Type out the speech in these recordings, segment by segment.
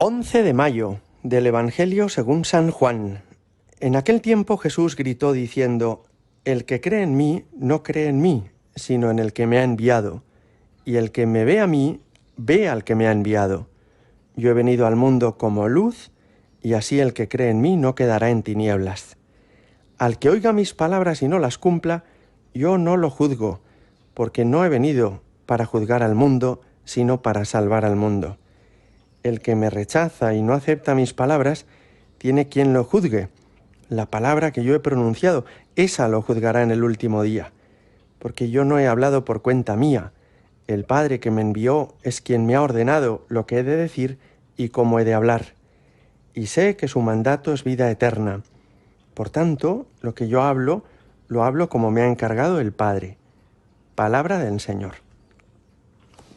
11 de mayo del Evangelio según San Juan. En aquel tiempo Jesús gritó diciendo: El que cree en mí, no cree en mí, sino en el que me ha enviado. Y el que me ve a mí, ve al que me ha enviado. Yo he venido al mundo como luz, y así el que cree en mí no quedará en tinieblas. Al que oiga mis palabras y no las cumpla, yo no lo juzgo, porque no he venido para juzgar al mundo, sino para salvar al mundo. El que me rechaza y no acepta mis palabras, tiene quien lo juzgue. La palabra que yo he pronunciado, esa lo juzgará en el último día. Porque yo no he hablado por cuenta mía. El Padre que me envió es quien me ha ordenado lo que he de decir y cómo he de hablar. Y sé que su mandato es vida eterna. Por tanto, lo que yo hablo, lo hablo como me ha encargado el Padre. Palabra del Señor.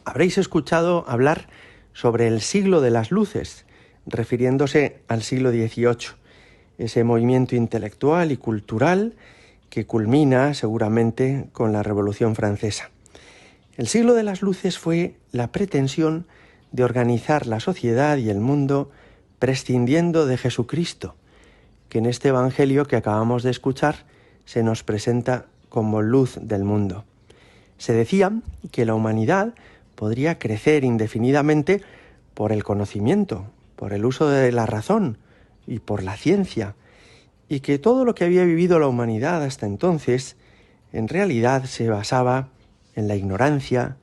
Habréis escuchado hablar sobre el siglo de las luces, refiriéndose al siglo XVIII, ese movimiento intelectual y cultural que culmina seguramente con la Revolución Francesa. El siglo de las luces fue la pretensión de organizar la sociedad y el mundo prescindiendo de Jesucristo, que en este Evangelio que acabamos de escuchar se nos presenta como luz del mundo. Se decía que la humanidad podría crecer indefinidamente por el conocimiento, por el uso de la razón y por la ciencia, y que todo lo que había vivido la humanidad hasta entonces, en realidad se basaba en la ignorancia,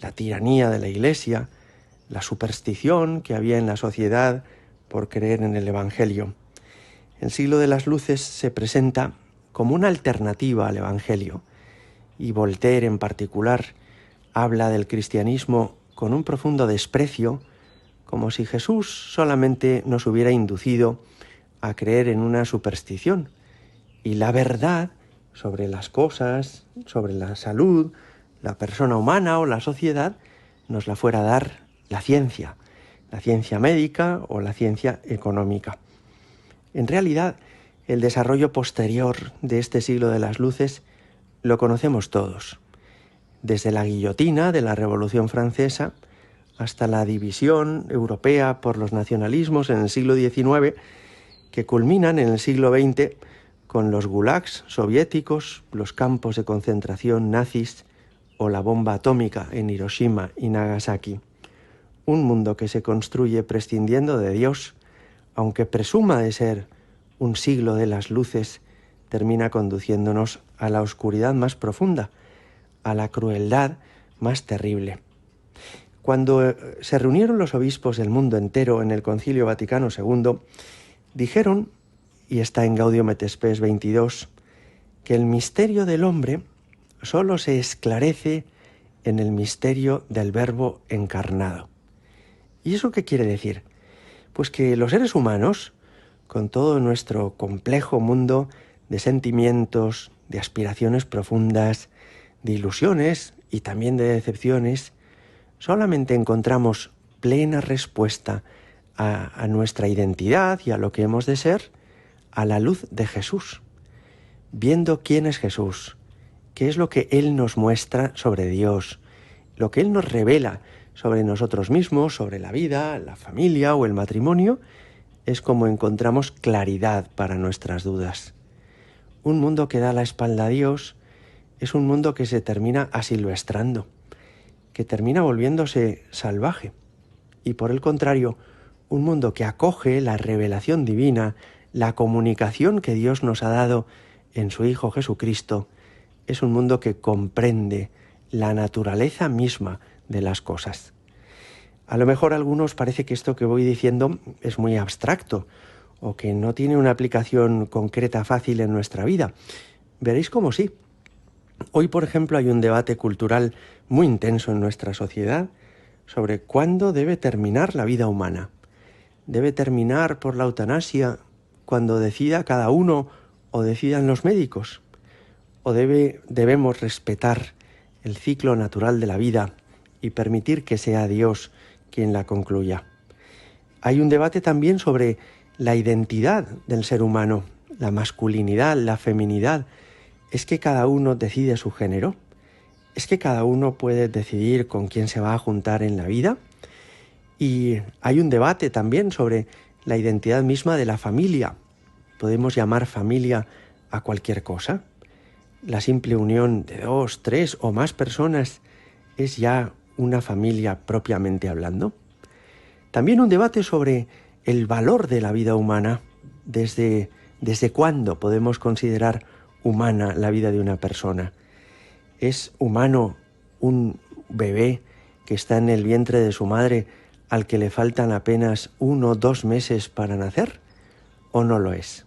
la tiranía de la Iglesia, la superstición que había en la sociedad por creer en el Evangelio. El siglo de las luces se presenta como una alternativa al Evangelio, y Voltaire en particular habla del cristianismo con un profundo desprecio, como si Jesús solamente nos hubiera inducido a creer en una superstición, y la verdad sobre las cosas, sobre la salud, la persona humana o la sociedad, nos la fuera a dar la ciencia médica o la ciencia económica. En realidad, el desarrollo posterior de este siglo de las luces lo conocemos todos. Desde la guillotina de la Revolución Francesa hasta la división europea por los nacionalismos en el siglo XIX, que culminan en el siglo XX con los gulags soviéticos, los campos de concentración nazis o la bomba atómica en Hiroshima y Nagasaki. Un mundo que se construye prescindiendo de Dios, aunque presuma de ser un siglo de las luces, termina conduciéndonos a la oscuridad más profunda, a la crueldad más terrible. Cuando se reunieron los obispos del mundo entero en el Concilio Vaticano II, dijeron, y está en Gaudium et Spes 22, que el misterio del hombre solo se esclarece en el misterio del Verbo encarnado. ¿Y eso qué quiere decir? Pues que los seres humanos, con todo nuestro complejo mundo de sentimientos, de aspiraciones profundas, de ilusiones y también de decepciones, solamente encontramos plena respuesta a nuestra identidad y a lo que hemos de ser a la luz de Jesús, viendo quién es Jesús, qué es lo que Él nos muestra sobre Dios, lo que Él nos revela sobre nosotros mismos, sobre la vida, la familia o el matrimonio, es como encontramos claridad para nuestras dudas. Un mundo que da la espalda a Dios es un mundo que se termina asilvestrando, que termina volviéndose salvaje. Y por el contrario, un mundo que acoge la revelación divina, la comunicación que Dios nos ha dado en su Hijo Jesucristo, es un mundo que comprende la naturaleza misma de las cosas. A lo mejor a algunos parece que esto que voy diciendo es muy abstracto o que no tiene una aplicación concreta fácil en nuestra vida. Veréis cómo sí. Hoy, por ejemplo, hay un debate cultural muy intenso en nuestra sociedad sobre cuándo debe terminar la vida humana. ¿Debe terminar por la eutanasia cuando decida cada uno o decidan los médicos? ¿O debemos respetar el ciclo natural de la vida y permitir que sea Dios quien la concluya? Hay un debate también sobre la identidad del ser humano, la masculinidad, la feminidad. ¿Es que cada uno decide su género? ¿Es que cada uno puede decidir con quién se va a juntar en la vida? Y hay un debate también sobre la identidad misma de la familia. ¿Podemos llamar familia a cualquier cosa? La simple unión de 2, 3 o más personas es ya una familia propiamente hablando. También un debate sobre el valor de la vida humana. ¿Desde cuándo podemos considerar humana la vida de una persona? ¿Es humano un bebé que está en el vientre de su madre al que le faltan apenas 1 o 2 meses para nacer? ¿O no lo es?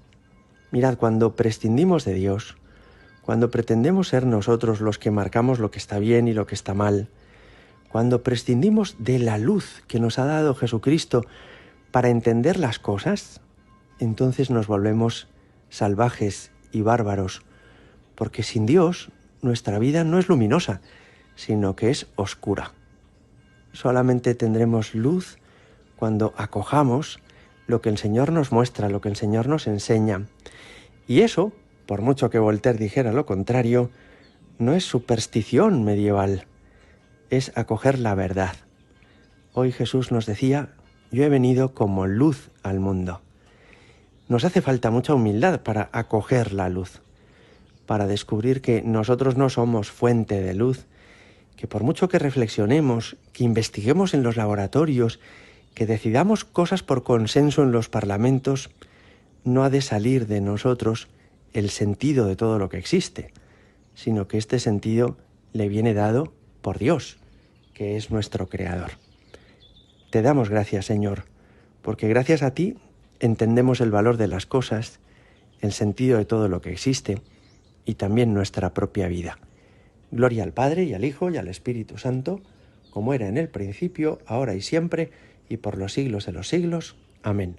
Mirad, cuando prescindimos de Dios, cuando pretendemos ser nosotros los que marcamos lo que está bien y lo que está mal, cuando prescindimos de la luz que nos ha dado Jesucristo para entender las cosas, entonces nos volvemos salvajes y bárbaros, porque sin Dios nuestra vida no es luminosa, sino que es oscura. Solamente tendremos luz cuando acojamos lo que el Señor nos muestra, lo que el Señor nos enseña. Y eso, por mucho que Voltaire dijera lo contrario, no es superstición medieval, es acoger la verdad. Hoy Jesús nos decía: yo he venido como luz al mundo. Nos hace falta mucha humildad para acoger la luz, para descubrir que nosotros no somos fuente de luz, que por mucho que reflexionemos, que investiguemos en los laboratorios, que decidamos cosas por consenso en los parlamentos, no ha de salir de nosotros el sentido de todo lo que existe, sino que este sentido le viene dado por Dios, que es nuestro Creador. Te damos gracias, Señor, porque gracias a ti entendemos el valor de las cosas, el sentido de todo lo que existe y también nuestra propia vida. Gloria al Padre y al Hijo y al Espíritu Santo, como era en el principio, ahora y siempre, y por los siglos de los siglos. Amén.